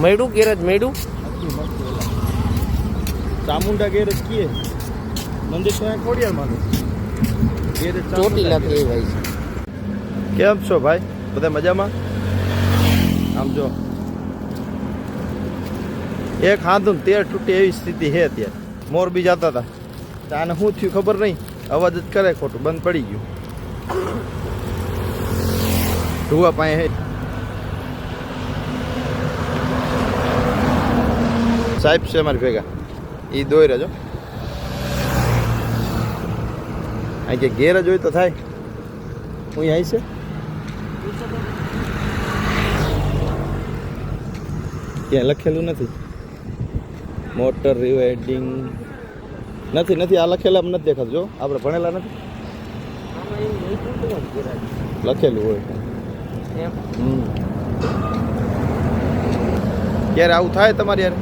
મેડું garage મેડું Chamunda garage કીએ મંદિર તો અહીંયા ખોડિયારમાં ગેરેજ ચોટીલા થી ભાઈ કેમ છો ભાઈ બધા મજામાં? આમ જો એક હાથું 13 તૂટી એવી સ્થિતિ છે અત્યારે. મોરબી જતા હતા આને શું થયું ખબર નહીં, અવાજ જ કરે ખોટું, બંધ પડી ગયું. ઢુવા પાસે હે સાહેબ છે મારી ભેગા, એ દોઈ રહેજો. અહીં કે ગેરેજ હોય તો થાય. હું અહીં છે ત્યાં લખેલું નથી, મોટર રિવાઇડિંગ નથી. આ લખેલા નથી દેખાતું. જો આપણે ભણેલા નથી, લખેલું હોય. ક્યારે આવું થાય તમારે યાર?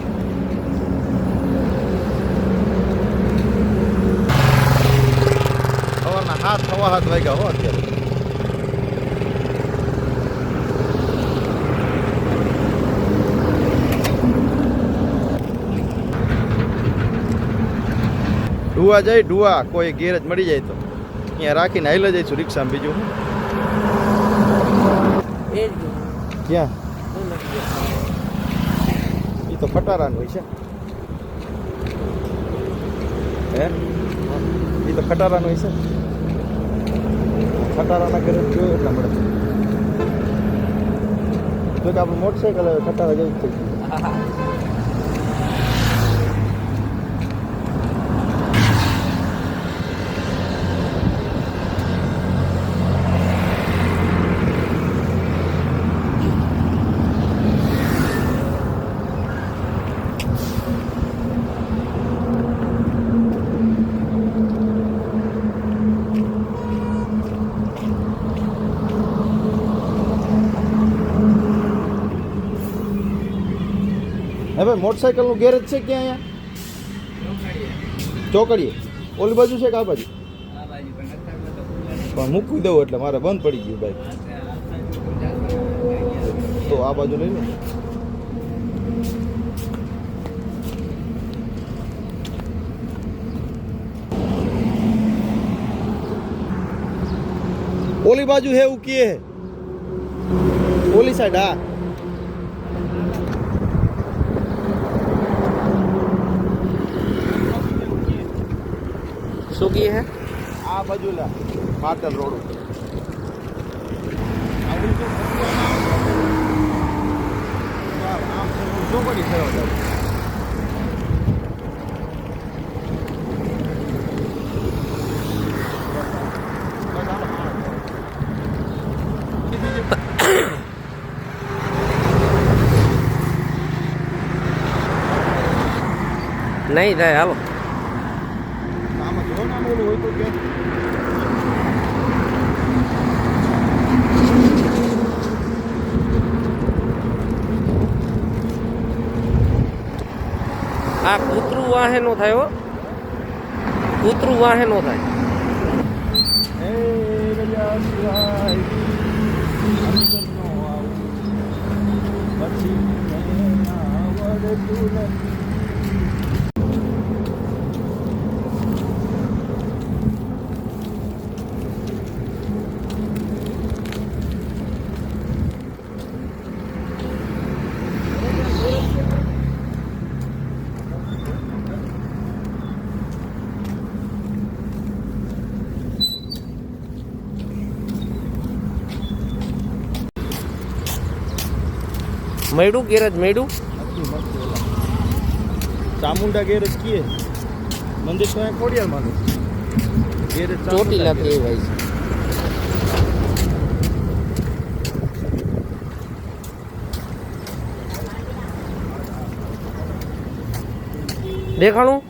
સવારના 7:15 વાગ્યા હો અત્યારે. ઢુવા જાય ઢુવા, કોઈ ગેરેજ મળી જાય તો અહીંયા રાખીને હાઈલા જઈશું રિક્ષામાં. બીજું ક્યાં એ તો ખટારાનું હોય છે. હે એ તો ખટારાનું હોય છે. ખટારાના ઘરે જોયું એટલા મળે. જો કે આપણું મોટરસાઇકલ ખટારા જેવું થઈ ગયું. હે ભાઈ, મોટરસાઇકલનું ગેરેજ છે ક્યાં? અહીંયા ચોકડીએ ઓલી બાજુ છે કે આ બાજુ? પણ મૂકી દઉં એટલે મારે બંધ પડી ગયું ભાઈ. તો આ બાજુ લઈ લો. ઓલી બાજુ હે એવું કે ઓલી સાઈડ. હા શું કી હે આ બાજુ લા પાટલ રોડ ઉપર. ચોકડી થયો નહીં થાય. હાલો હોય તો કે આ કૂતરું વાહે નો થાય હો, કૂતરું વાહે નો થાય. મેડું ગેરેજ મેડું ચામુંડા ગેરેજ કીએ મંદિર તો અહીંયા ખોડિયારમાં ગેરેજ ચોટીલા થી ભાઈ દેખાણું.